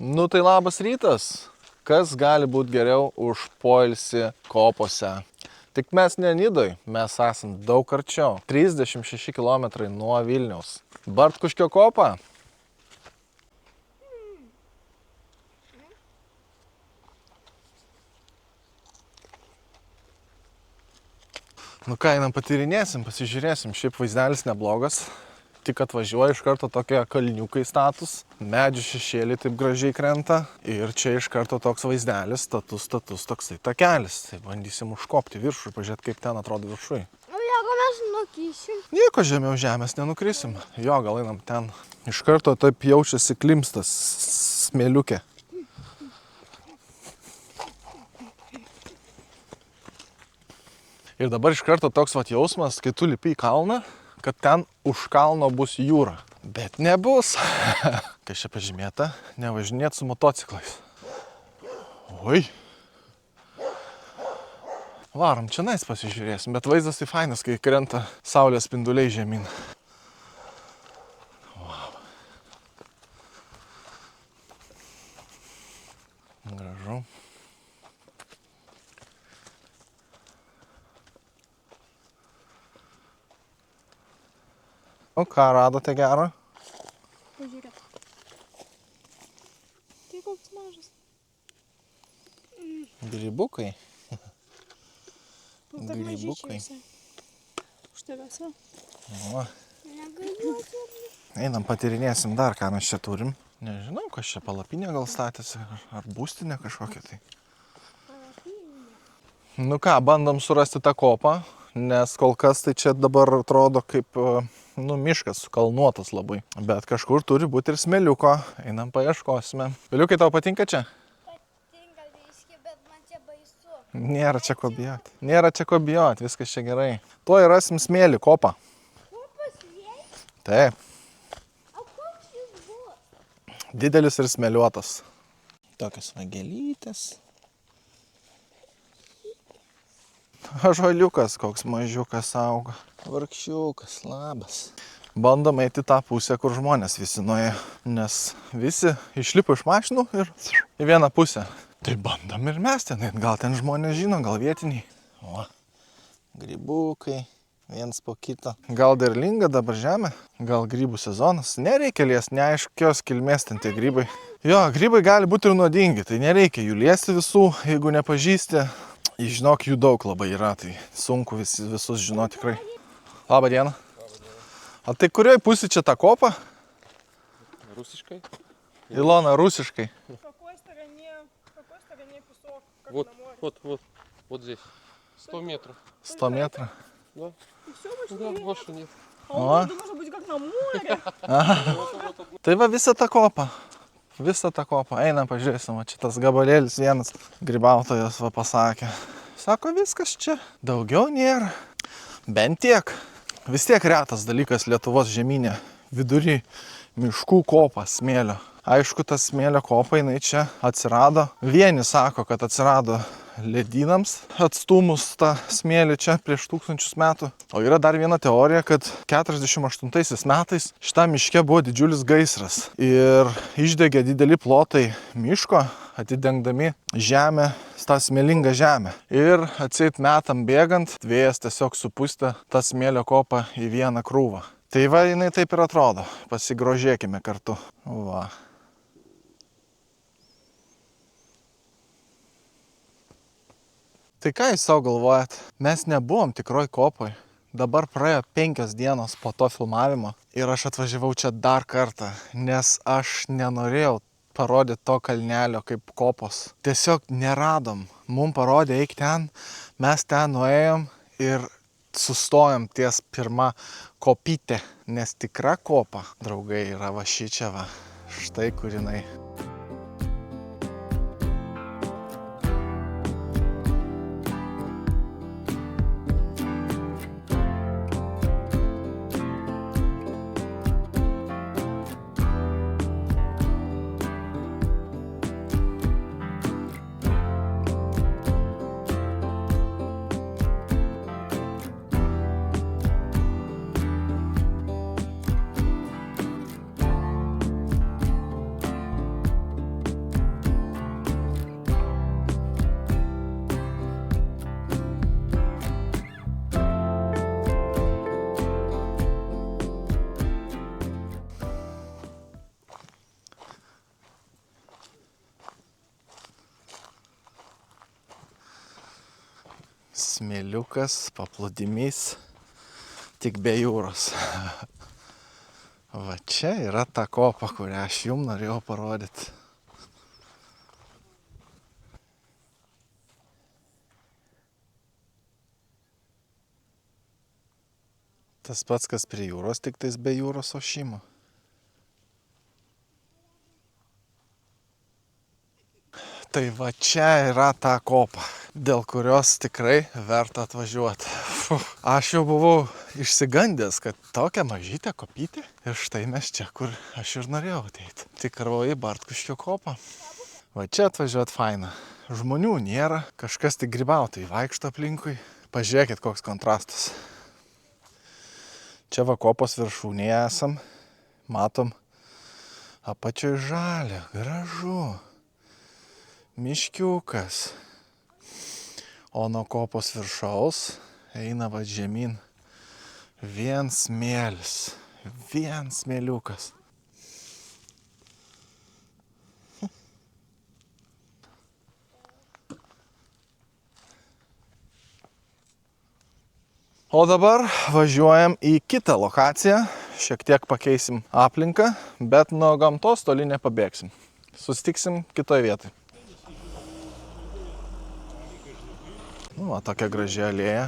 Nu tai labas rytas. Kas gali būti geriau už poilsį kopose? Tik mes ne Nidoj, mes esam daug arčiau. 36 km nuo Vilniaus. Bartkuškio kopa. Nu ką, einam patyrinėsim, pasižiūrėsim. Šiaip vaizdelis neblogas. Tik atvažiuoja iš karto tokie kalniukai status. Medžių šešėliai taip gražiai krenta. Ir čia iš karto toks vaizdelis, status toksai takelis. Tai bandysim užkopti viršų ir pažiūrėti, kaip ten atrodo viršui. O jeigu mes nukysim? Nieko žemiau žemės nenukrisim. Jo, gal einam ten. Iš karto taip jaučiasi klimstas smėliukė. Ir dabar iš karto toks vat jausmas, kai tu lipi į kalną, kad ten už kalno bus jūra. Bet nebus. Kai čia pažymėta, nevažinėt su motociklais. Oi. Varom, čia nais pasižiūrėsim, bet vaizdas tai fainas, kai krenta saulės spinduliai žemyn. Wow. Gražu. O ką radote gero? Pažiūrėk. Tai koks mažas. Grybukai. Dar mažyčiai visai. Už tavęs, va. O, Negaliuosi. einam patyrinėsim dar, ką mes čia turim. Nežinau, kas čia palapinė gal statėsi, ar būstinė kažkokia tai. Nu ką, bandom surasti tą kopą, nes kol kas tai čia dabar atrodo kaip, miškas, kalnuotas labai. Bet kažkur turi būti ir smėliuko, einam paieškosime. Viliukai, tau patinka čia? Patinka viski, bet man čia baisu. Nėra čia ko bijot. Nėra čia ko bijot, viskas čia gerai. Tuoj rasim smėlį, kopą. Kopas vėjai? Taip, O koks jis buvo? didelis ir smėliuotas. Tokios vagelytės. Ąžuoliukas koks mažiukas auga. Vargšiukas, labas. Bandom eiti tą pusę, kur žmonės visi nuėjo. Nes visi išlipo iš mašinų ir į vieną pusę. Tai bandom ir mes ten eit. Gal ten žmonės žino, gal vietiniai. O, grybukai. Viens po kito. Gal derlinga dabar žemė? Gal grybų sezonas? Nereikia liesti, neaiškios kilmės ten tie grybai. Jo, grybai gali būti ir nuodingi, tai nereikia jų liesti visų, jeigu nepažįsti. Žinok, jų daug labai yra, tai sunku visus žinoti tikrai. Labą dieną. O tai kurioj pusė čia ta kopa? Русичкой? Ilona, rusiškai. В какой стороне песок, как Вот, на море? вот здесь. 100 метров. 100 metrų. Да? И все, больше Да, нет. больше нет. А у меня должно быть как на море. Tai va visa ta kopa. Visa ta kopa. Einam pažiūrėsim, va čia tas gabalėlis vienas grybautojas va pasakė. Sako, viskas čia. Daugiau nėra. Bent tiek. Vis tiek retas dalykas Lietuvos žemynė. Vidury miškų kopa smėlio. Aišku, tas smėlio kopa, jinai čia atsirado. Vieni sako, kad atsirado ledynams atstumus tą smėlį čia prieš 1000 metų. O yra dar viena teorija, kad 48 metais šitam miške buvo didžiulis gaisras. Ir išdegė dideli plotai miško, atidengdami žemę, tą smėlingą žemę. Ir atseit metam bėgant, vėjas tiesiog supustė tą smėlio kopą į vieną krūvą. Tai va, jinai taip ir atrodo. Pasigrožėkime kartu. Va. Tai ką jūs savo galvojat? Mes nebuvom tikroj kopoj. Dabar praėjo 5 dienos po to filmavimo ir aš atvažiavau čia dar kartą, nes aš nenorėjau parodyti to kalnelio kaip kopos. Tiesiog neradom. Mums parodė, eik ten, mes ten nuėjom ir sustojom ties pirma kopytė, nes tikra kopa, draugai, yra va šičia va. Štai kur jinai. Smėliukas, paplūdimys, tik be jūros. Va čia yra ta kopa, kurią aš jums norėjau parodyti. Tas pats, kas prie jūros, tik tais be jūros ošimo. Tai va čia yra ta kopa, dėl kurios tikrai verta atvažiuoti. Aš jau buvau išsigandęs, kad tokia mažytė kopytė ir štai mes čia, kur aš ir norėjau ateiti. Tikroji Bartkuškio kopa. Va čia atvažiuoti faina. Žmonių nėra, kažkas tik grybautojai vaikšto aplinkui. Pažiūrėkit, koks kontrastas. Čia va kopos viršūnėje esam, matom, apačioj žalia, gražu. Miškiukas. O nuo kopos viršaus eina va žemyn vien smėlis, vien smėliukas. O dabar važiuojam į kitą lokaciją, šiek tiek pakeisim aplinką, bet nuo gamtos toli nepabėgsim. Susitiksim kitoje vietoje. Nu, va, tokia graži alėja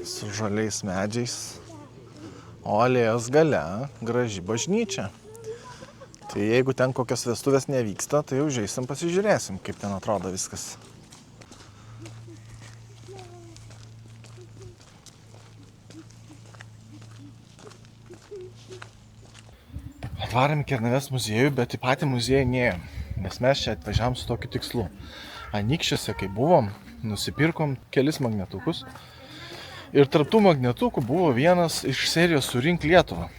su žaliais medžiais, o alėjos gale graži bažnyčia. Tai jeigu ten kokios vestuvės nevyksta, tai užeisim pasižiūrėsim, kaip ten atrodo viskas. Atvarėm Kernavės muziejų, bet į patį muziejų neėjom, nes mes čia atvažiavom su tokiu tikslu. Anykščiuose, kai buvom, nusipirkom kelis magnetukus ir tarp tų magnetukų buvo vienas iš serijos Surink Lietuvą.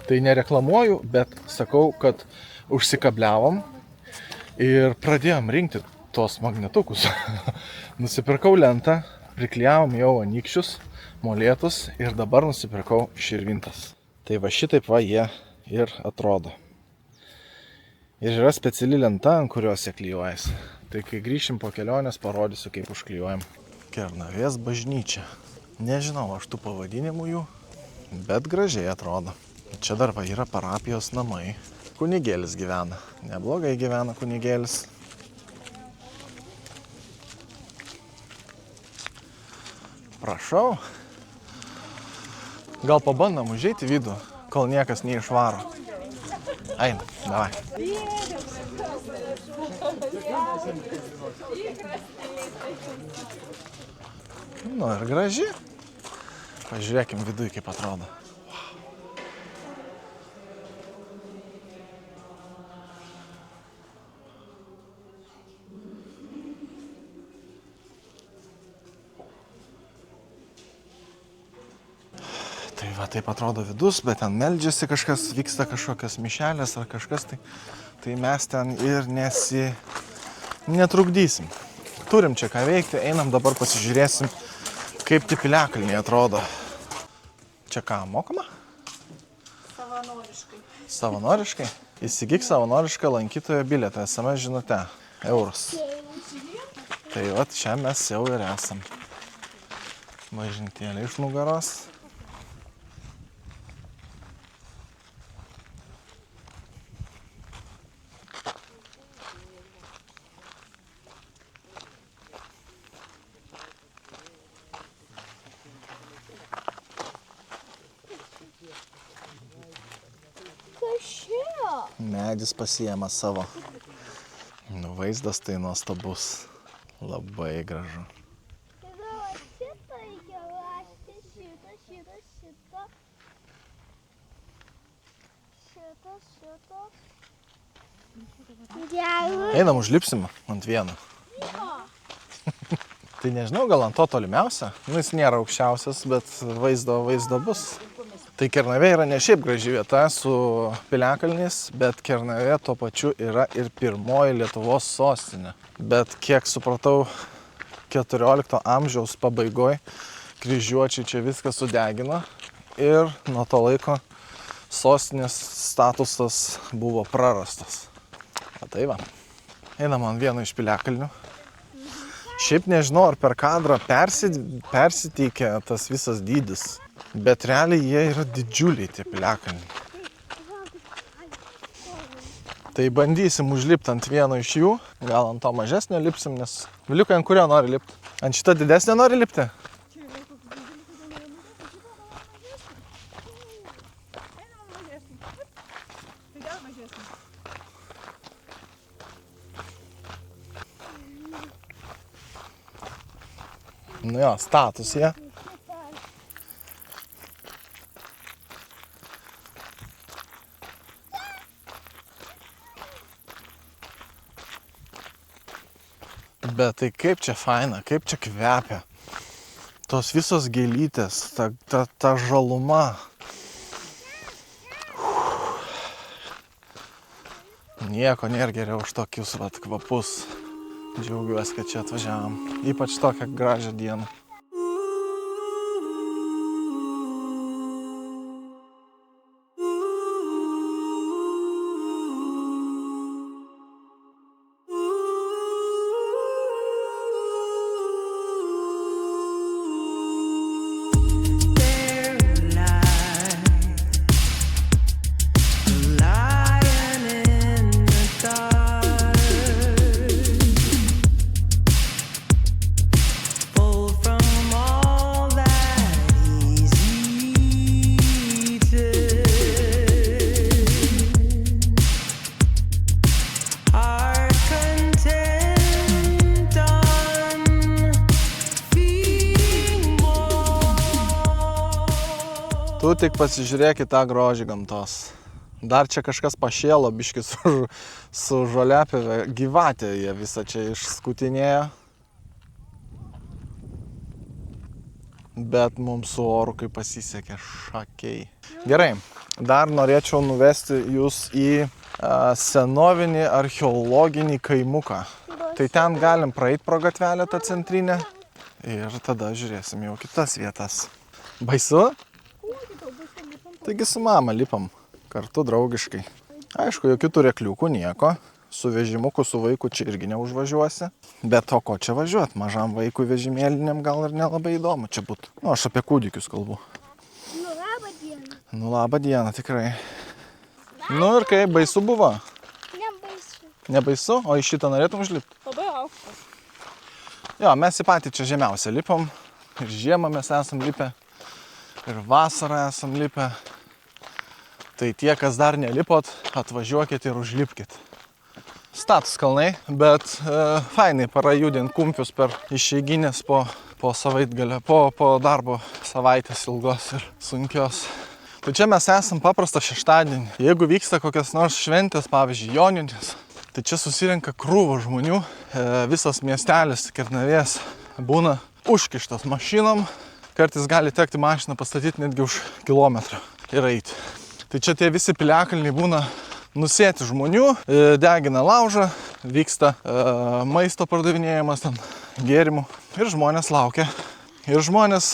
Tai nereklamuoju, bet sakau, kad užsikabliavom ir pradėjom rinkti tos magnetukus. Nusipirkau lentą, priklijavom jau anykščius, molėtus ir dabar nusipirkau širvintas. Tai va šitaip va jie ir atrodo. Ir yra speciali lenta, ant kurios jie klijuojasi. Tai kai grįšim po kelionės, parodysiu, kaip užklijuojam. Kernavės bažnyčia. Nežinau aš tų pavadinimų jų, bet gražiai atrodo. Čia dar va yra parapijos namai. Kunigėlis gyvena. Neblogai gyvena kunigėlis. Prašau. Gal pabandom užeiti į vidų, kol niekas neišvaro. Einam, davai. Nu ir graži. Pažiūrėkim viduje, kaip atrodo. Tai va, taip atrodo vidus, bet ten meldžiasi kažkas, vyksta kažkokios mišelės ar kažkas, tai mes ten ir netrukdysim. Turim čia ką veikti, einam dabar pasižiūrėsim, kaip tie piliakalniai atrodo. Čia ką, mokama? Savanoriškai. Savanoriškai? Įsigyk savanorišką lankytojo bilietą, SMS žinute, eurus. Tai va, čia mes jau ir esam. Bažnytėlė iš nugaros. Medis pasiėma savo. Nu, vaizdas tai nuostabus. Labai gražu. Šitą reikia rasti, šitą. Gerai. Einam, užlipsim ant vieno. Tai nežinau, gal ant to tolimiausia. Nu, jis nėra aukščiausias, bet vaizdo bus. Tai Kernavė yra ne šiaip graži vieta su piliakalniais, bet Kernavė tuo pačiu yra ir pirmoji Lietuvos sostinė. Bet kiek supratau, 14 amžiaus pabaigoje kryžiuočiai čia viską sudegino ir nuo to laiko sostinės statusas buvo prarastas. O tai va. Einam ant vieno iš piliakalnių. Šiaip nežinau, ar per kadrą persiteikia tas visas dydis. Bet realiai jie yra didžiuliai, tie piliakalniai. Tai bandysim užlipti ant vieno iš jų. Gal ant to mažesnio lipsim, nes Viliukai ant kurio nori lipti? Ant šito didesnio nori lipti? Čia yra toks didelis, einam mažesnį. Tai dar mažesnį. Nu jo, status jie. Bet tai kaip čia faina, kaip čia kvepia. Tos visos gėlytės, ta žaluma. Nieko nėra geriau už tokius vat kvapus. Džiaugiuosi, kad čia atvažiavom. Ypač tokią gražią dieną. Tu tik pasižiūrėk į tą grožį gamtos. Dar čia kažkas pašėlo biškį su žoliapjove. Gyvatė jie visą čia išskutinėjo. Bet mums su oru kaip pasisekė šakiai. Gerai, dar norėčiau nuvesti jūs į senovinį archeologinį kaimuką. Tai ten galim praeit pro gatvelę tą centrinę ir tada žiūrėsim jau kitas vietas. Baisu? Taigi su mama lipam kartu draugiškai. Aišku, jokių turėkliukų, nieko. Su vežimuku, su vaiku čia irgi neužvažiuosi. Bet o ko čia važiuot? Mažam vaikui vežimėliniam gal ir nelabai įdomu čia būtų. Nu, aš apie kūdikius kalbu. Nu, labą dieną. Nu, labą dieną, tikrai. Nu ir kaip, baisu buvo? Nebaisu. Nebaisu? O į šitą norėtum užlipti? Labai aukštas. Jo, mes į patį čia žemiausią lipom. Ir žiemą mes esam lipę. Ir vasarą esam lipę. Tai tie, kas dar nelipot, atvažiuokit ir užlipkit. Status kalnai, bet fainai parajudint kumpius per išeiginės po savaitgalio, po darbo savaitės ilgos ir sunkios. Tai čia mes esam paprastą šeštadienį. Jeigu vyksta kokios nors šventės, pavyzdžiui, Joninės, tai čia susirenka krūvą žmonių. Visas miestelis Kernavės būna užkištas mašinom. Kartais gali tekti mašiną pastatyti netgi už kilometrą ir eiti. Tai čia tie visi piliakalniai būna nusėti žmonių, degina laužą, vyksta maisto pardavinėjimas, ten gėrimų. Ir žmonės laukia. Ir žmonės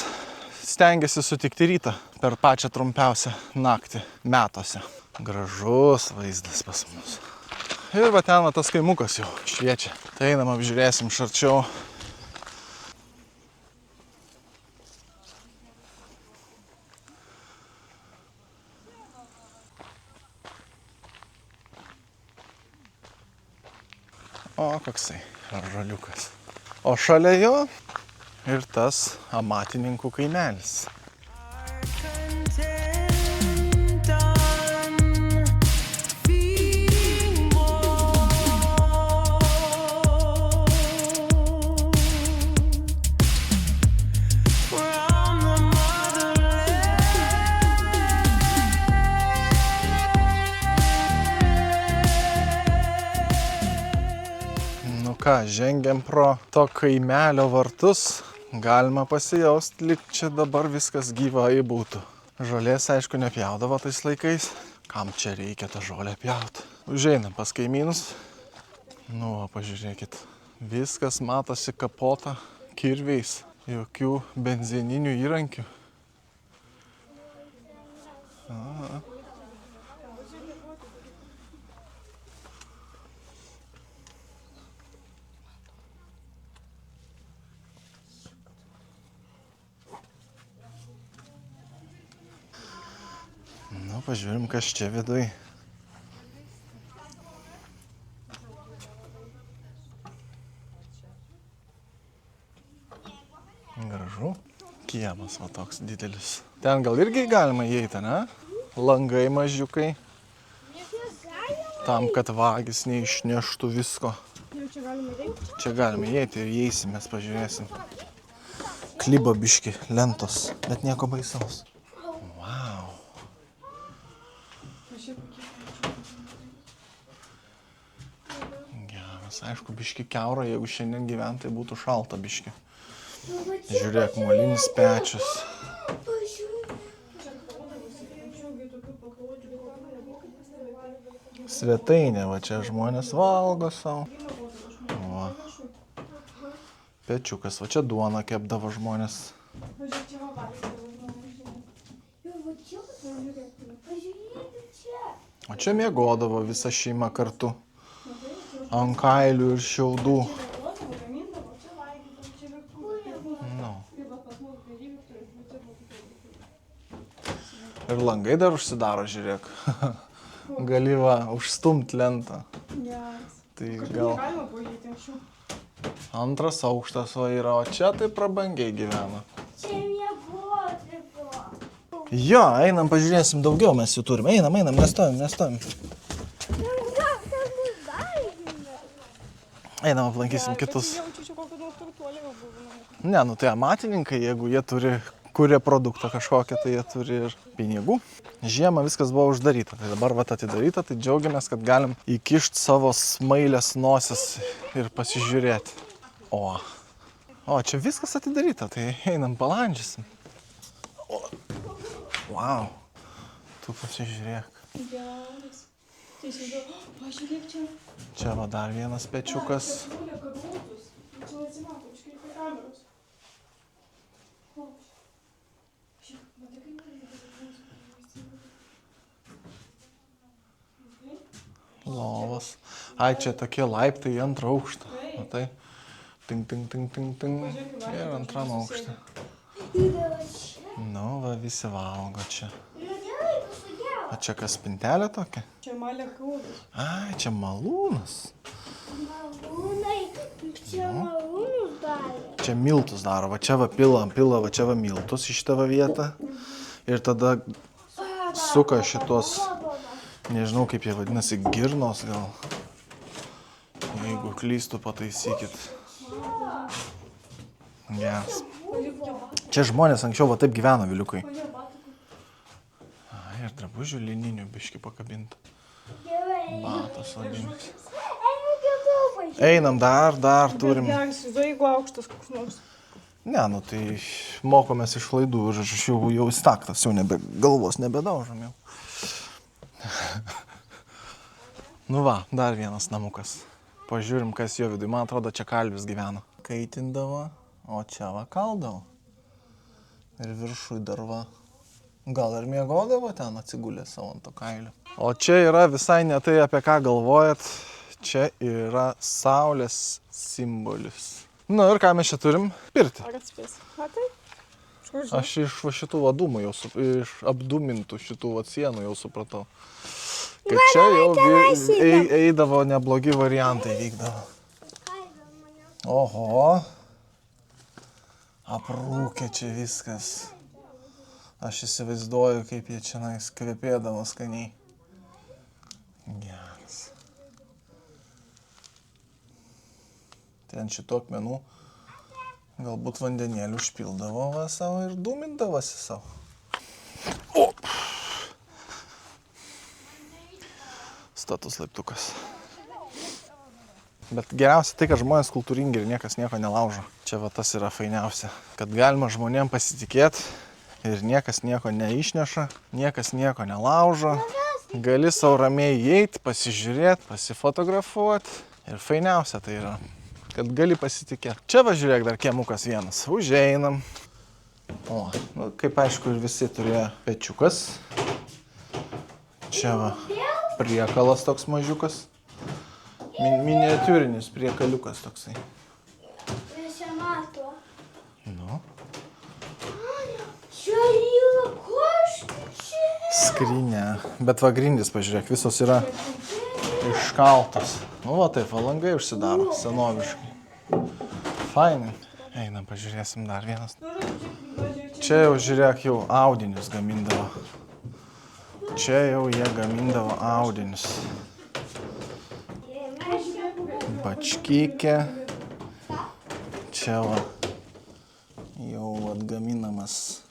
stengiasi sutikti rytą per pačią trumpiausią naktį metuose. Gražus vaizdas pas mus. Ir va ten va tas kaimukas jau šviečia. Tai einam apžiūrėsim iš arčiau. O, koksai žaliukas. O šalia jo ir tas amatininkų kaimelis. Žengiam pro to kaimelio vartus, galima pasijausti, lyg čia dabar viskas gyvai būtų. Žolės, aišku, nepjaudavo tais laikais. Kam čia reikia tą žolę pjauti? Užeinam pas kaimynus. Nu, pažiūrėkit. Viskas matosi kapota kirviais. Jokių benzininių įrankių. pažiūrim, kas čia viduj. Gražu. Kiemas va toks didelis. Ten gal irgi galima įeiti, ne? Langai mažiukai. Tam, kad vagis neišneštų visko. Jau čia galima įeiti. Čia galime įeiti ir įeisim, mes pažiūrėsim. Klibo biški, lentos, bet nieko baisaus. Wow. Geras, aišku, biški kiaura, jeigu šiandien gyventai būtų šalta biški. Žiūrėk, molinis pečius. Svetainė, va čia žmonės valgo savo. Va. Pečiukas, va čia duona kepdavo žmonės. O čia miegodavo visa šeima kartu. Ant kailių ir šiaudų. No. Ir langai dar užsidaro, žiūrėk. Gali va užstumt lentą. Tai gal Galima buvo įeiti anksčiau. antras aukštas va yra, o čia tai prabangiai gyvena. Čia miegoti buvo. Jo, einam pažiūrėsim daugiau, mes jų turim. Einam, nestovim. Einam, aplankysim kitus. Jaučiu, čia kokio daug turtuolio jau buvo. Ne, nu tai amatininkai, jeigu jie turi, kuria produktą kažkokią, tai jie turi ir pinigų. Žiemą viskas buvo uždaryta, tai dabar vat atidaryta, tai džiaugiamės, kad galim įkišti savo smailės nosis ir pasižiūrėti. O, čia viskas atidaryta, tai einam palandžysim. Wow, tu pasižiūrėk. Geras. Tai įsivaizduoju, pažiūrėk čia. Čia va dar vienas pečiukas. Čia kabutus. Čia atsimato, iškreipia kameros. Lovas. Ai, čia tokie laiptai į antrą aukštą. Matai? Ting. Ir antram aukštą. Nu, va, visi valgo čia. O čia kas spintelė tokia? Čia malė krūvis. Ai, čia malūnas. Malūnai, čia malūnus darė. Čia miltus daro. Va čia va pila, va čia va miltus į šitą va vietą. Ir tada suka šitos, nežinau kaip jie vadinasi, girnos gal. Jeigu klystų, pataisykit. Geras. Čia žmonės anksčiau va taip gyveno, viliukai. Ir drabužių lininių biški pakabinta. Gerai. Batas vadinis. Einu kitų pažiūrėti. Einam, dar turim. Geras, įsivaizduoju, jeigu aukštas koks nors. Ne, nu tai mokomės iš klaidų ir aš jau įstaktas, jau galvos nebedaužom jau. Nu va, dar vienas namukas. Pažiūrim, kas jo viduje. Man atrodo, čia kalvis gyveno. Kaitindavo, o čia va kaldavo. Ir viršui dar va. Gal ir miegodavo ten atsigulė savo ant to kailio. O čia yra visai ne tai, apie ką galvojat. Čia yra saulės simbolis. Nu ir ką mes čia turim? Pirtį. Ar atspės? Matai? Aš iš va šitų vadumų jau, iš apdumintų šitų va sienų jau supratau. Kad čia jau eidavo neblogi variantai vykdavo. Oho. Aprūkė čia viskas. Aš įsivaizduoju, kaip jie čia kvepėdavo skaniai. Geras. Ten šitų akmenų galbūt vandenėlių užpildavo va savo ir dūmindavosi savo. O! Status laiptukas. Bet geriausia tai, kad žmonės kultūringi ir niekas nieko nelaužo. Čia va tas yra fainiausia. Kad galima žmonėm pasitikėti ir niekas nieko neišneša, niekas nieko nelaužo. Gali savo ramiai įeiti, pasižiūrėti, pasifotografuoti. Ir fainiausia tai yra, kad gali pasitikėti. Čia va žiūrėk dar kiemukas vienas. Užeinam. O, nu, kaip aišku, ir visi turėjo pečiukas. Čia va priekalas toks mažiukas. Miniatiūrinis priekaliukas toksai. Čia mato. Nu. Čia yra koščiai. Skryne. Bet va grindys, pažiūrėk, visos yra iškaltos. Nu va taip, va langai užsidaro, senoviškai. Fainai. Einam, pažiūrėsim dar vienas. Čia jau, žiūrėk, jau audinius gamindavo. Čia jau jie gamindavo audinius. Bačkykė. Čia va jau atgaminamas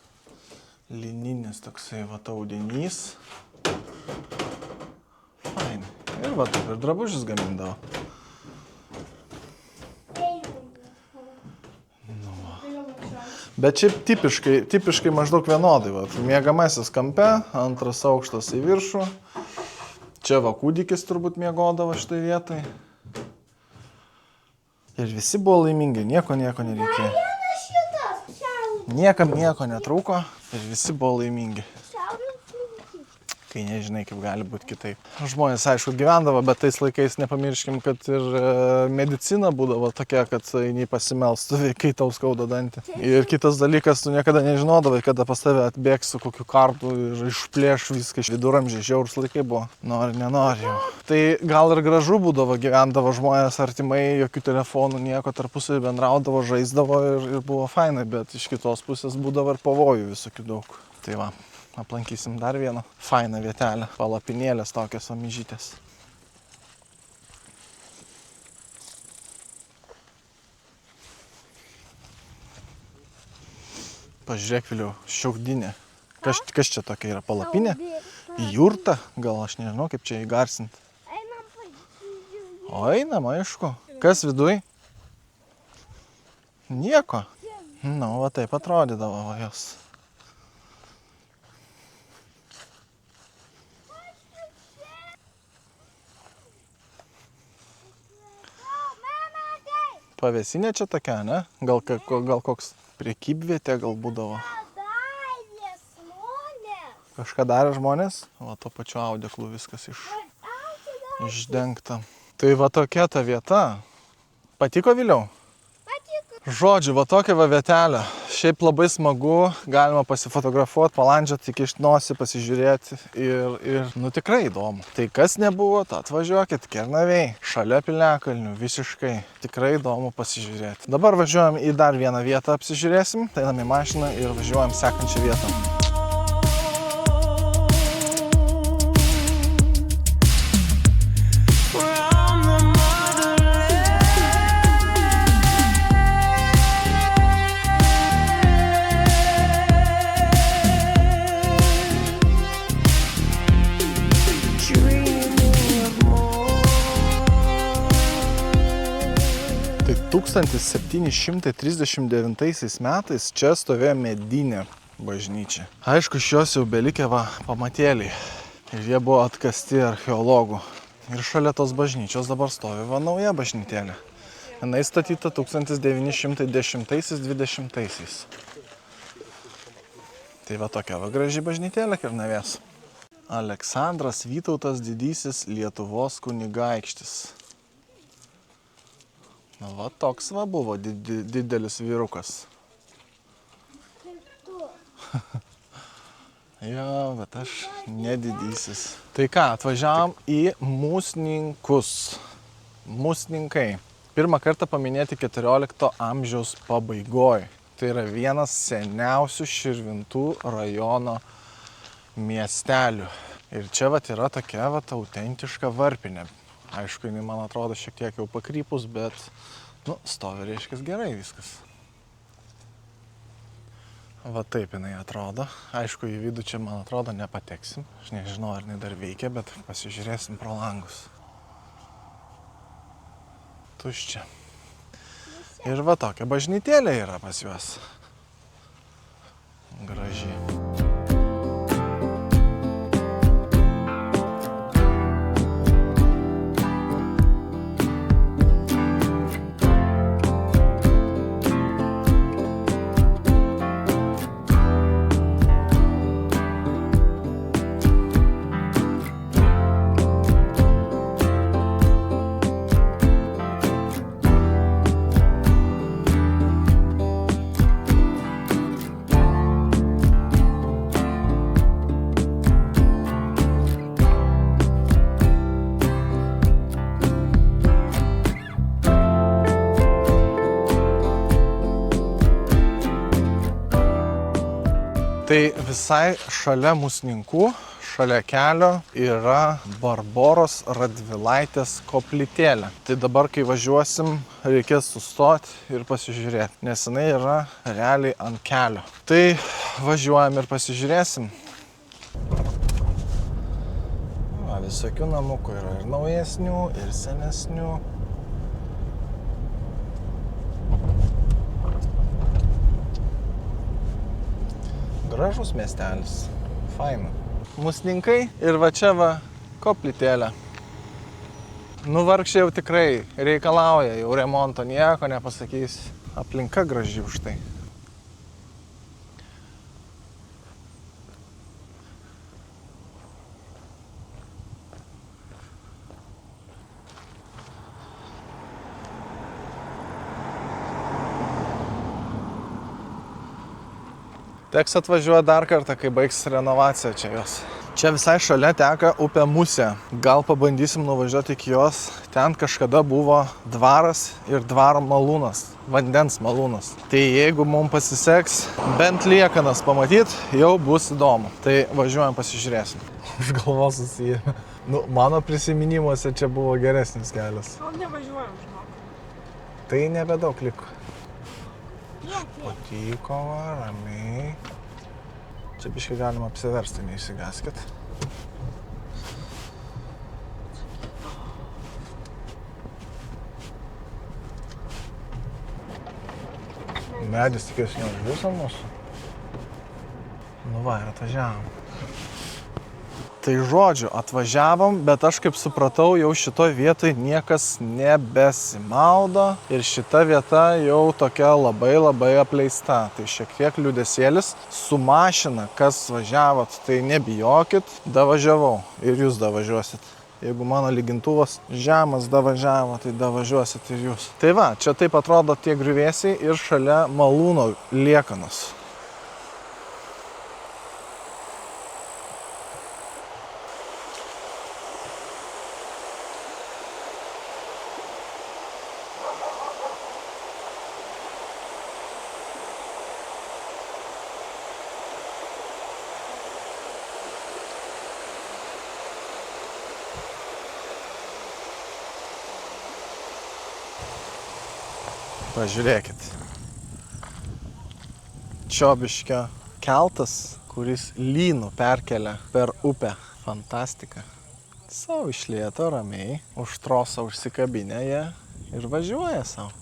lininis toksai va audinys. Fainai. Ir va taip ir drabužius gamindavo. Bet šiaip tipiškai maždaug vienodai. Va. Miegamasis kampe, antras aukštas į viršų. Čia va kūdikis turbūt miegodavo šitai vietai. Ir visi buvo laimingi, nieko nereikėjo. Niekam nieko netrūko ir visi buvo laimingi. Kai nežinai, kaip gali būti kitaip. Žmonės, aišku, gyvendavo, bet tais laikais nepamirškim, kad ir medicina būdavo tokia, kad eini pasimelst, kai tau skauda dantį. Ir kitas dalykas, tu niekada nežinodavai, kada pas tave atbėgs su kokiu kartu ir išplėš viską iš viduramžiai, žiaurūs laikai buvo. Nori, nenori jau. Tai gal ir gražu būdavo, gyvendavo žmonės artimai, jokių telefonų, nieko, tarpusavį bendraudavo, žaisdavo ir buvo fainai, bet iš kitos pusės būdavo ir pavojų visokių daug. Tai va. Aplankysim dar vieną fainą vietelę. Palapinėlės tokios amyžytės. Pažiūrėk, Viliau, šiaudinė. Kas čia tokia yra? Palapinė? Jurta? Gal aš nežinau, kaip čia įgarsinti. O einam, aišku. Kas viduj? Nieko. Nu, va taip atrodydavo va jos. Pavėsinė čia tokia, ne? Gal koks prekybvietė gal būdavo. Kažką darė žmonės? Va, to pačiu audeklu viskas išdengta. Tai va tokia ta vieta. Patiko, Viliau? Patiko. Žodžiu, va tokia va vietelė. Šiaip labai smagu, galima pasifotografuoti, palandžioti, įkišti nosį, pasižiūrėti ir nu tikrai įdomu. Tai kas nebuvo, tai atvažiuokit, Kernavėj, šalia Piliakalnių, visiškai. Tikrai įdomu pasižiūrėti. Dabar važiuojam į dar vieną vietą, apsižiūrėsim, tai einam į mašiną ir važiuojam sekančią vietą. Tai 1739 metais čia stovėjo medinė bažnyčia. Aišku, iš jos jau belikė va pamatėliai. Ir jie buvo atkasti archeologų. Ir šalia tos bažnyčios dabar stovi va nauja bažnytėlė. Jinai statyta 1910-20. Tai va tokia va graži bažnytėlė Kernavės. Aleksandras Vytautas didysis Lietuvos kunigaikštis. Na va toks va buvo didelis vyrukas. Jo, bet aš nedidysis. Tai ką, atvažiavom į Musninkus. Musninkai. Pirmą kartą paminėti 14 amžiaus pabaigoj. Tai yra vienas seniausių Širvintų rajono miestelių. Ir čia vat yra tokia vat autentiška varpinė. Aišku, jinai man atrodo šiek tiek jau pakrypus, bet nu, stovi reiškia gerai viskas. Va taip jinai atrodo. Aišku, į vidų čia, man atrodo, nepateksim. Aš nežinau, ar jinai dar veikia, bet pasižiūrėsim pro langus. Tuščia. Ir va tokia bažnytėlė yra pas juos. Graži. Tai visai šalia Musninkų, šalia kelio yra Barboros Radvilaitės koplytėlė. Tai dabar, kai važiuosim, reikės sustoti ir pasižiūrėti, nes jinai yra realiai ant kelio. Tai važiuojam ir pasižiūrėsim. Visokių namukų yra ir naujesnių, ir senesnių. Gražus miestelis. Faina. Musninkai ir va čia va koplytėlė. Nu vargšė jau tikrai reikalauja, jau remonto nieko nepasakys. Aplinka graži už tai. Teks atvažiuoti dar kartą, kai baigs renovacija čia jos. Čia visai šalia teka upė Musė. Gal pabandysim nuvažiuoti iki jos. Ten kažkada buvo dvaras ir dvaro malūnas. Vandens malūnas. Tai jeigu mums pasiseks bent liekanas pamatyti, jau bus įdomu. Tai važiuojam pasižiūrėsim. Už galvos susijęs. Nu, mano prisiminimuose čia buvo geresnis kelias. Gal nevažiuojam, žinok. Tai nebedaug liko. Patiko, ramiai. Čia biškai galima apsiversti, neįsigaskit. Medis tikiuosi neužbus ant mūsų. Nu va, ir atvažiavom. Tai žodžiu, atvažiavom, bet aš kaip supratau, jau šitoj vietoj niekas nebesimaudo ir šita vieta jau tokia labai apleista. Tai šiek tiek liūdesėlis. Su mašina, kas važiavot, tai nebijokit, davažiavau ir jūs davažiuosit. Jeigu mano lygintuvas žemas davažiavo, tai davažiuosit ir jūs. Tai va, čia taip atrodo tie griuvėsiai ir šalia malūno liekanos. Pažiūrėkit. Čiobiškio keltas, kuris lynų perkelia per upę. Fantastika. Sau iš lėto ramiai, už troso užsikabinę jie ir važiuoja sau.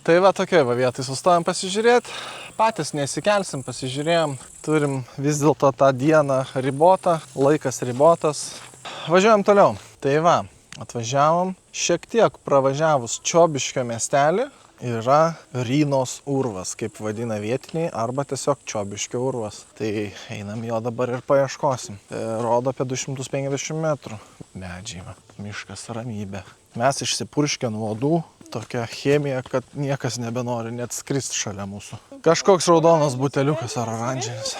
Tai va tokia va vietoj sustojom pasižiūrėti, patys nesikelsim, pasižiūrėjom, turim vis dėlto tą dieną ribotą, laikas ribotas. Važiuojam toliau. Tai va, atvažiavom, šiek tiek pravažiavus Čiobiškio miestelį yra Rynos urvas, kaip vadina vietiniai, arba tiesiog Čiobiškio urvas. Tai einam jo dabar ir paieškosim. Rodo apie 250 metrų. Medžiai, va, miškas, ramybė. Mes išsipurškę nuo uodų. Tokia chemija, kad niekas nebenori net skristi šalia mūsų. Kažkoks raudonas buteliukas ar oranžinis.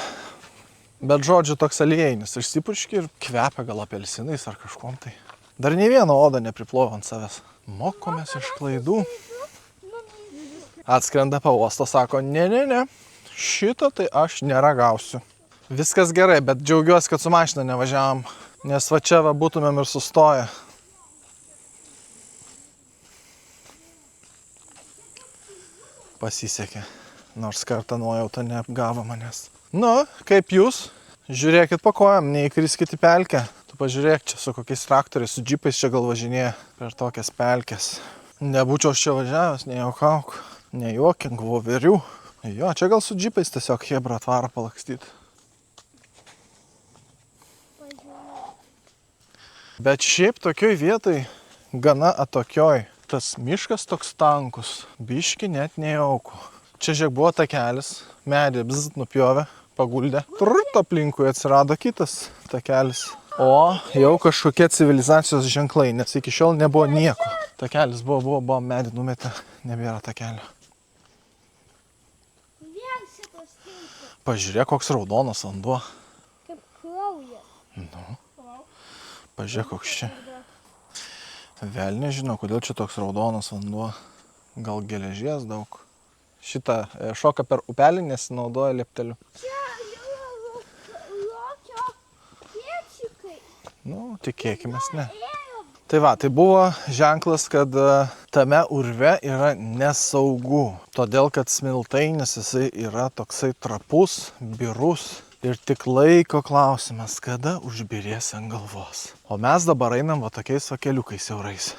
Bet žodžiu, toks aliejinis. Išsipurški ir kvepia gal apelsinais ar kažkuom tai. Dar nei vieno odą nepriplovo ant savęs. Mokomės iš klaidų. Atskrenda pauosto, sako, ne, šito tai aš neragausiu. Viskas gerai, bet džiaugiuosi, kad su mašina nevažiavom, nes va čia va būtumėm ir sustoję. Pasisekė, nors kartą nuojauta neapgavo manęs. Nu, kaip jūs, žiūrėkit po kojam, neįkriskit į pelkę. Tu pažiūrėk, čia su kokiais traktoriais, su džipais čia gal važinėja per tokias pelkes. Nebūčiau čia važiavęs, nejuokauk, nejuokink, voverių. Jo, čia gal su džipais tiesiog chebra atvarą palakstyti. Bet šiaip tokioj vietoj, gana atokioj. Tas miškas toks tankus, biški net nejauku. Čia žiūrėk buvo takelis, medį bzz nupjovė, paguldė. Trut aplinkui atsirado kitas takelis. O jau kažkokie civilizacijos ženklai, nes iki šiol nebuvo nieko. Takelis buvo medį numetę, nebėra takelio. Pažiūrėk, koks raudonas vanduo. Kaip kraujas. Pažiūrėk, koks čia. Vėl nežinau, kodėl čia toks raudonas vanduo. Gal geležies daug. Šitą šoka per upelį, nesinaudoja liepteliu. Čia yra lokio pėdsikai. Nu, tikėkimės, ne. Ėjo. Tai va, tai buvo ženklas, kad tame urve yra nesaugu. Todėl, kad smiltainis jisai yra toksai trapus, birus. Ir tik laiko klausimas, kada užbirės ant galvos. O mes dabar einam va tokiais va keliukais siaurais.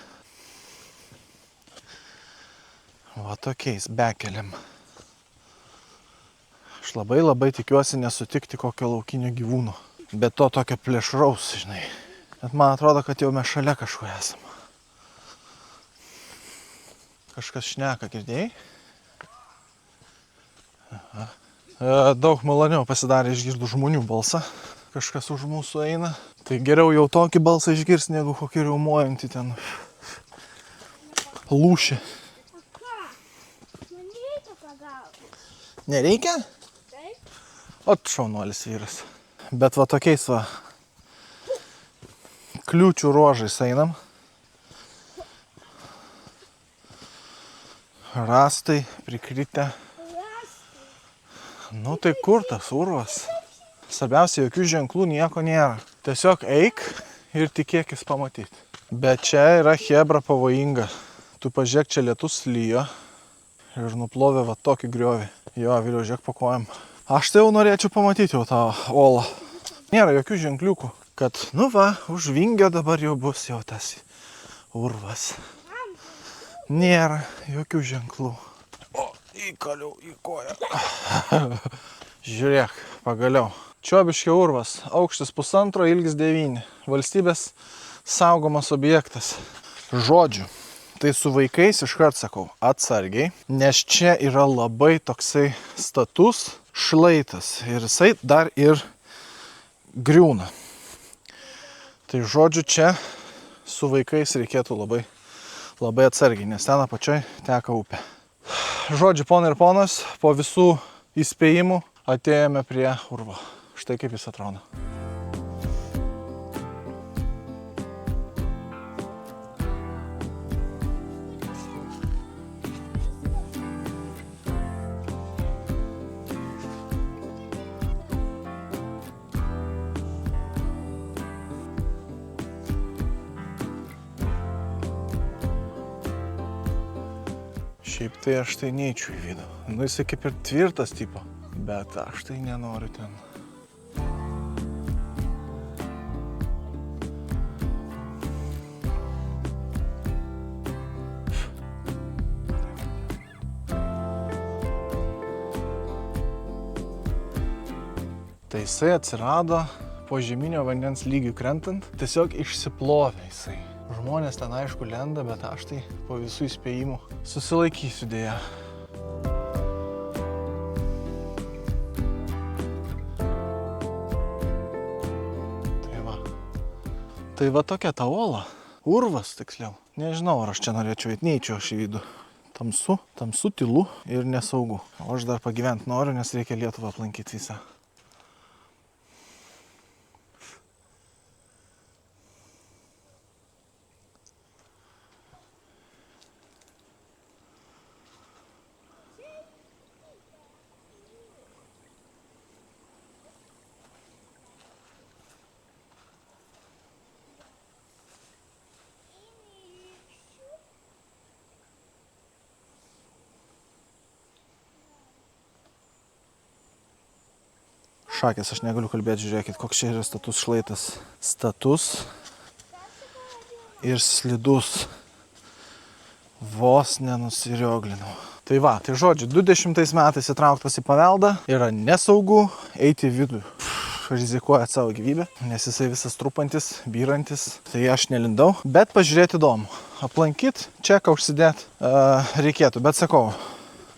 Va tokiais bekeliam. Aš labai tikiuosi nesutikti kokio laukinio gyvūno. Bet to tokio plėšraus, žinai. Bet man atrodo, kad jau mes šalia kažko esam. Kažkas šneka, girdėjai? Aha. Daug maloniau pasidarė išgirdų žmonių balsą. Kažkas už mūsų eina. Tai geriau jau tokį balsą išgirs, negu kokį riaumojantį ten lūšį. O ką? Man reikia pagalbos. Nereikia? Taip? O šaunuolis vyras. Bet va tokiais va kliūčių ruožais einam. Rastai prikritę. Nu tai kur tas urvas? Svarbiausia, jokių ženklų nieko nėra. Tiesiog eik ir tikėkis pamatyti. Bet čia yra chebra pavojinga. Tu pažiūrėk, čia lietus lyjo ir nuplovė va tokį griovį. Jo, Viliau, žiūrėk po kojam. Aš tai jau norėčiau pamatyti jau tą olą. Nėra jokių ženkliukų, kad nu va, už Vingio dabar jau bus jau tas urvas. Nėra jokių ženklų. O, įkaliau į koją. Žiūrėk, pagaliau. Čiobiškio urvas, aukštis 1,5, ilgis 9. Valstybės saugomas objektas. Žodžiu, tai su vaikais iškart sakau, atsargiai, nes čia yra labai toksai status šlaitas ir jisai dar ir griūna. Tai žodžiu, čia su vaikais reikėtų labai atsargiai, nes ten apačioj teka upė. Žodžiu, ponai ir ponas, po visų įspėjimų atėjome prie urvo. Štai kaip jis atrodo. Šiaip tai aš tai neičiau į vidų. Nu, jisai kaip ir tvirtas tipo, bet aš tai nenoriu ten. Tai jisai atsirado po žeminio vandens lygių krentant, tiesiog išsiplovė jisai. Žmonės ten aišku lenda, bet aš tai po visų įspėjimų susilaikysiu dėja. Tai va tokia ta ola. Urvas, tiksliau. Nežinau, ar aš čia norėčiau eit, neičiau aš į vidų. Tamsu, tylu ir nesaugu. O aš dar pagyventi noriu, nes reikia Lietuvą aplankyti visą. Šakės, aš negaliu kalbėti, žiūrėkit, koks čia yra status šlaitas. Status ir slidus. Vos nenusirioglinau. Tai va, tai žodžiu, 20 metais įtrauktas į paveldą, yra nesaugu eiti į vidų. Rizikuoja savo gyvybę, nes jisai visas trupantis, byrantis, tai aš nelindau. Bet pažiūrėti įdomu. Aplankyt, čeką užsidėt reikėtų, bet sakau,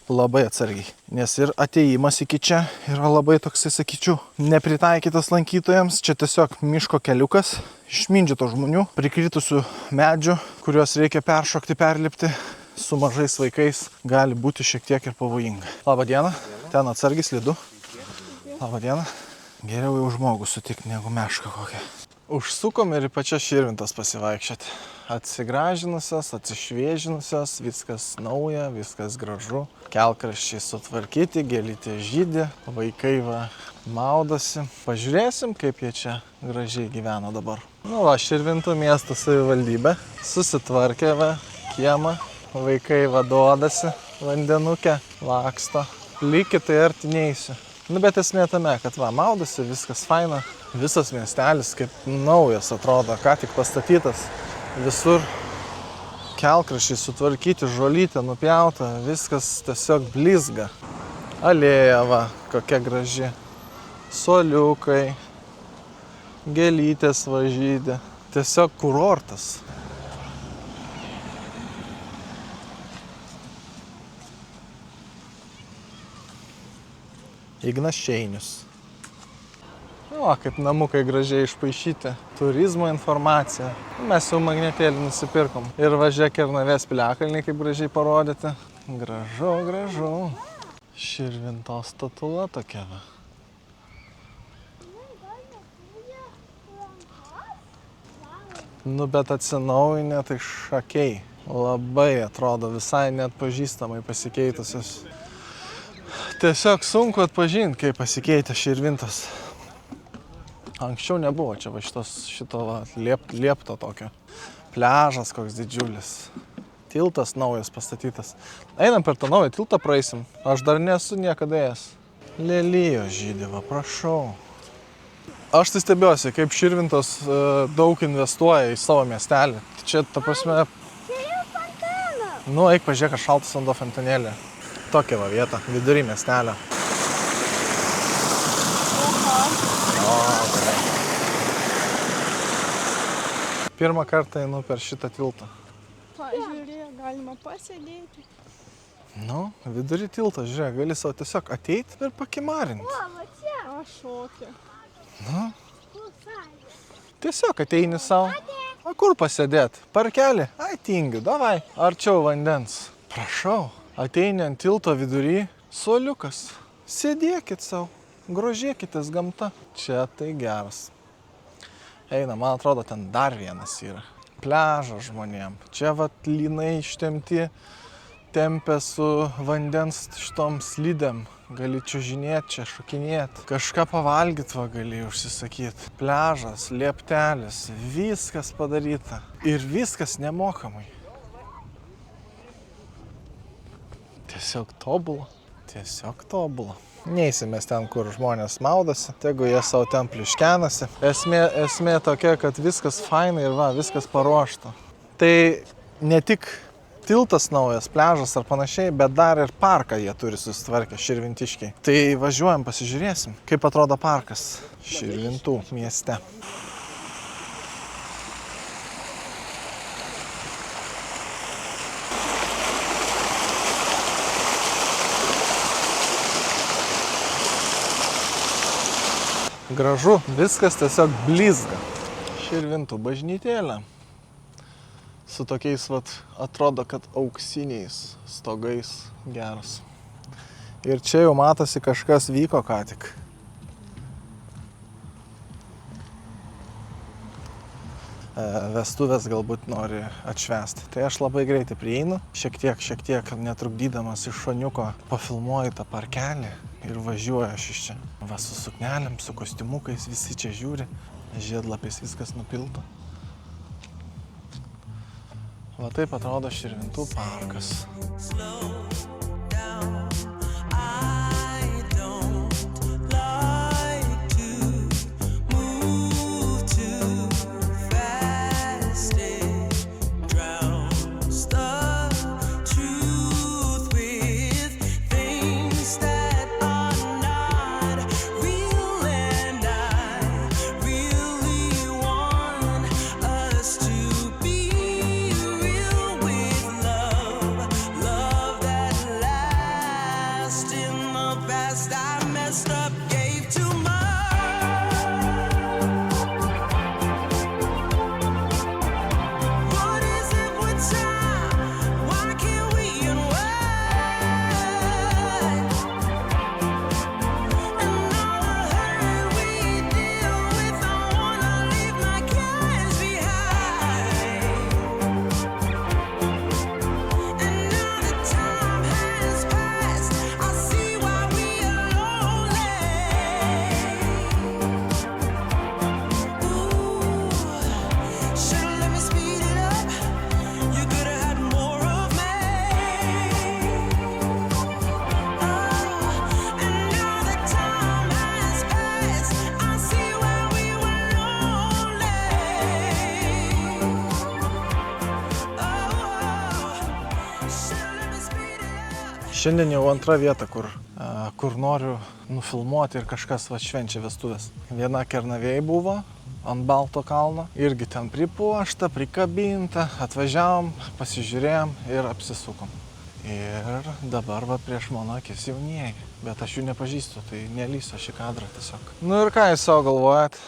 labai atsargiai. Nes ir atėjimas iki čia yra labai toksai, sakyčiau, nepritaikytas lankytojams. Čia tiesiog miško keliukas, išmindžioto žmonių, prikritusių medžių, kuriuos reikia peršokti, perlipti. Su mažais vaikais gali būti šiek tiek ir pavojinga. Labą dieną, ten atsargiai slidu. Labadiena. Geriau jau žmogų sutikti negu mešką kokią. Užsukom ir į pačias Širvintas pasivaikščioti. Atsigražinusios, atsišviežinusios, viskas nauja, viskas gražu. Kelkraščiai sutvarkyti, gėlytė žydė, vaikai va maudosi. Pažiūrėsim, kaip jie čia gražiai gyvena dabar. Nu va, Širvintų miesto savivaldybė susitvarkė va kiemą. Vaikai vaduodasi, vandenukę, laksto. Lygiai tai arti neisiu. Nu, bet esmė tame, kad va, maudosi, viskas faina. Visas miestelis kaip naujas atrodo, ką tik pastatytas. Visur kelkraščiai sutvarkyti, žolytė nupjauta, viskas tiesiog blizga. Alėja va, kokia graži. Suoliukai, gėlytės va žydė. Tiesiog kurortas. Ignašeinius. O, kaip namukai gražiai išpaišyti. Turizmo informacija. Mes jau magnetėlį nusipirkom. Ir važiuok Kernavės piliakalnį, kaip gražiai parodyti. Gražu, gražu. Širvintos statula tokia va. Nu, bet atsinaujinę tai šakiai. Labai atrodo visai net pažįstamai pasikeitusios. Tiesiog sunku atpažinti, kaip pasikeitė Širvintos. Anksčiau nebuvo čia va šito va, liepto tokio. Pliažas koks didžiulis. Tiltas naujas pastatytas. Einam per tą naują tiltą praeisim. Aš dar nesu niekada ėjęs. Lelijos žydė, va, prašau. Aš tai stebiuosi, kaip Širvintos daug investuoja į savo miestelį. Čia, ta prasme... Čia jau fontanas. Nu, eik pažiūrėk, šaltas vanduo fontanėlė. Tokia va vieta, vidury miestelio. Pirmą kartą einu per šitą tiltą. Pažiūrėk, galima pasėdėti. Nu, vidury tiltą, žiūrėk, gali savo tiesiog ateiti ir pakimarinti. O, va čia. Aš šokė. Nu, Pusai. tiesiog ateini savo. O kur pasėdėti? Parkelį? Ai, tingiu, davai. Arčiau vandens. Prašau, ateini ant tilto vidury, suoliukas. Sėdėkit savo, grožėkitės gamta. Čia tai geras. Eina, man atrodo, ten dar vienas yra. Pliažas žmonėm. Čia vat lynai ištemti, tempia su vandens šitom slidėm. Gali čiuožinėti čia, šokinėti. Kažką pavalgyti va gali užsisakyti. Pliažas, lieptelis, viskas padaryta. Ir viskas nemokamai. Tiesiog tobula. Tiesiog tobula. Neisim mes ten, kur žmonės maudosi, tegu jie savo ten pliuškenasi. Esmė tokia, kad viskas fainai ir va, viskas paruošta. Tai ne tik tiltas naujas, pliažas ar panašiai, bet dar ir parką jie turi susitvarkę, širvintiškiai. Tai važiuojam, pasižiūrėsim, kaip atrodo parkas Širvintų mieste. Gražu, viskas tiesiog blizga. Širvintų bažnytėlė. Su tokiais, vat, atrodo, kad auksiniais stogais geras. Ir čia jau matosi, kažkas vyko ką tik. Vestuvės galbūt nori atšvęsti. Tai aš labai greitai prieinu, šiek tiek netrukdydamas iš šoniuko pafilmuoju tą parkelį ir važiuoju aš iš čia. Va, su suknelėm, su kostiumukais, visi čia žiūri, žiedlapiais viskas nupilta. Va taip atrodo Širvintų parkas. Šiandien jau antra vieta, kur noriu nufilmuoti ir kažkas švenčia vestuvės. Viena Kernavėj buvo, ant Balto kalno. Irgi ten pripuošta, prikabinta. Atvažiavom, pasižiūrėjom ir apsisukom. Ir dabar prieš mano akis jaunieji. Bet aš jų nepažįstu, tai nelysiu šį kadrą tiesiog. Nu ir ką jūs savo galvojat?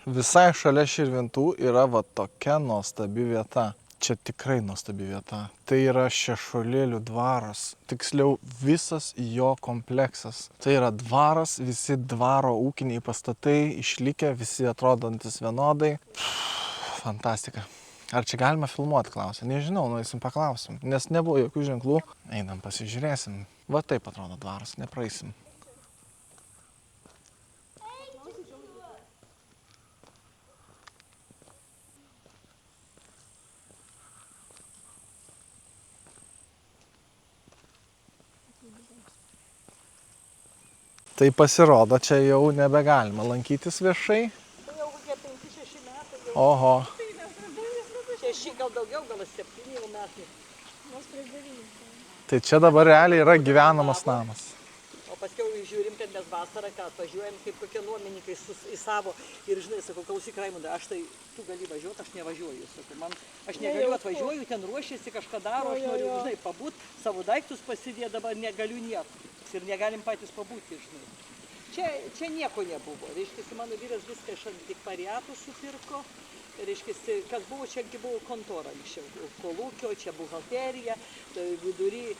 Visai šalia Širvintų yra tokia nuostabi vieta. Čia tikrai nuostabi vieta. Tai yra Šešuolėlių dvaras. Tiksliau, visas jo kompleksas. Tai yra dvaras, visi dvaro ūkiniai pastatai išlikę, visi atrodantis vienodai. Fantastika. Ar čia galima filmuoti, klausia? Nežinau, nueisim paklausim. Nes nebuvo jokių ženklų. Einam, pasižiūrėsim. Va taip atrodo dvaras, nepraeisim. Tai pasirodo, čia jau nebegalima lankytis viešai. Tai jau kokie 5-6 metai. Oho. Šeši, gal daugiau, gal 7 jau metai. Mes prie 9. Tai čia dabar realiai yra gyvenamas namas. O paskiau žiūrim, kad mes vasarą, ką atvažiuojam, kaip kokie nuomininkai į savo. Ir žinai, sakau, klausyk Raimundai, tu gali važiuoti, aš nevažiuoju. Sakau, aš negaliu atvažiuoju, ten ruošiasi, kažką daro, aš noriu, žinai, pabūt, savo daiktus pasidėti, dabar negaliu nieko. Ir negalim patys pabūti, žinai. Čia nieko nebuvo. Reiškia, mano vyras viską iš antikvariatų supirko. Reiškia, kas buvo, čiagi buvo kontora anksčiau. Kolūkio, čia buhalterija, vidury,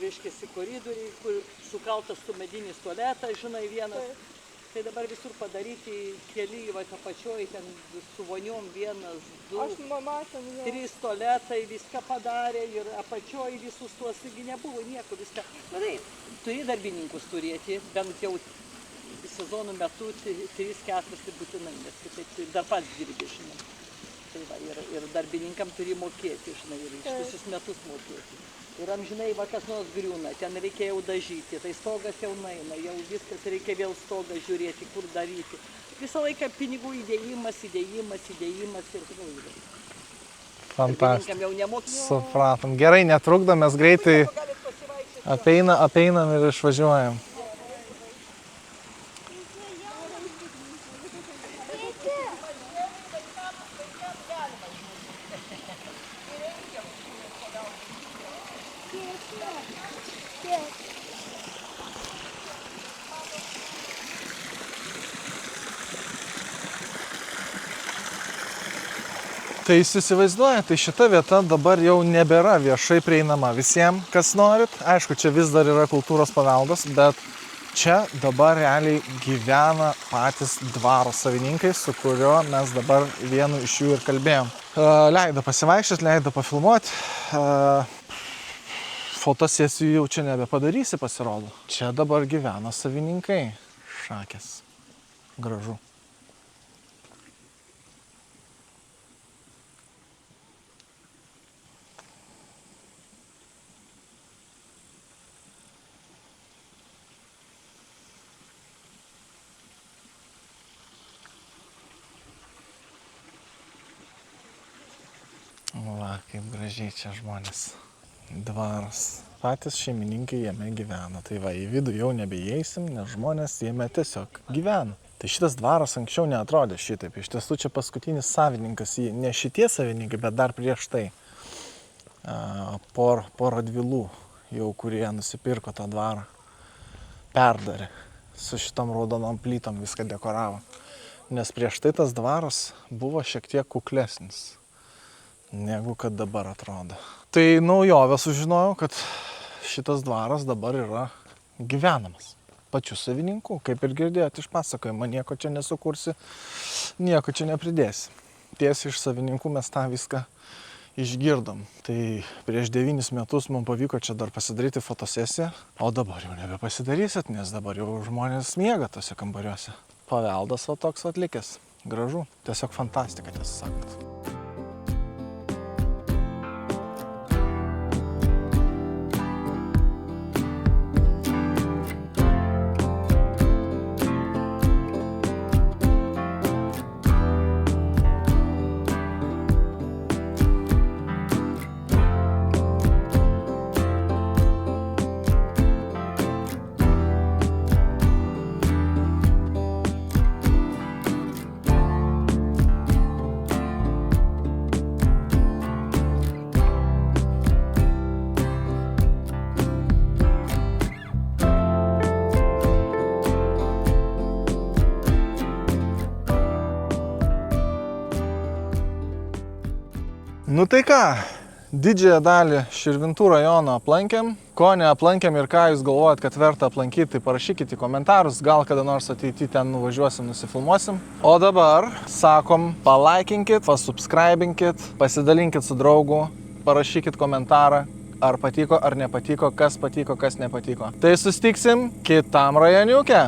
reiškia, koridoriai, kur sukaltas tu medinis tualetas, žinai, vienas. Tai dabar visur padaryti keli, apačioj, ten su voniom 1, 2, 3 tualetai, viską padarė ir apačioj visus tuos, taigi nebuvo nieko, viską. Na tai, turi darbininkus turėti, bent jau sezonų metu 3-4 tai būtinai, nes kitaip dar pats dirbi, žinai. Tai va, ir darbininkam turi mokėti, žinai, ir ištisus metus mokėti. Ir amžinai va kas nors griūna, ten reikia jau dažyti, tai stogas jau naina, jau viskas reikia vėl stogą žiūrėti, kur daryti. Visą laiką pinigų įdėjimas ir tikrai. Fantastika. Jau nemokėti. Supratom. Gerai, netrukdom, mes greitai apeinam ir išvažiuojam. Tai jūs įsivaizduojate, tai šita vieta dabar jau nebėra viešai prieinama visiems, kas norit. Aišku, čia vis dar yra kultūros paveldas, bet čia dabar realiai gyvena patys dvaro savininkai, su kurio mes dabar vienu iš jų ir kalbėjom. Leido pasivaikščioti, leido pafilmuoti. Fotosesijų jau čia nebepadarysi, pasirodo. Čia dabar gyvena savininkai. Šakės. Gražu. Va, kaip gražiai čia žmonės. Dvaras. Patys šeimininkai jame gyvena. Tai va, į vidų jau nebeįeisim, nes žmonės jame tiesiog gyvena. Tai šitas dvaras anksčiau neatrodė šitaip. Iš tiesų čia paskutinis savininkas, ne šitie savininkai, bet dar prieš tai. Porą Radvilų jau, kurie nusipirko tą dvarą. Perdarė. Su šitom raudonom plytom viską dekoravo. Nes prieš tai tas dvaras buvo šiek tiek kuklesnis, negu kad dabar atrodo. Tai naujovę sužinojau, kad šitas dvaras dabar yra gyvenamas. Pačių savininkų, kaip ir girdėjote iš pasakojimo, nieko čia nesukursi, nieko čia nepridėsi. Tiesiai iš savininkų mes tą viską išgirdom. Tai prieš 9 metus mums pavyko čia dar pasidaryti fotosesiją, o dabar jau nebepasidarysit, nes dabar jau žmonės miega tose kambariuose. Paveldas va toks atlikęs. Gražu. Tiesiog fantastika, tiesą sakant. Nu tai ką, didžiąją dalį Širvintų rajono aplankėm. Ko neaplankėm ir ką jūs galvojat, kad verta aplankyti, tai parašykite į komentarus. Gal kada nors ateityje ten nuvažiuosim, nusifilmuosim. O dabar sakom, palaikinkit, pasubscribinkit, pasidalinkit su draugu, parašykit komentarą, ar patiko, ar nepatiko, kas nepatiko. Tai sustiksim kitam rajoniuke.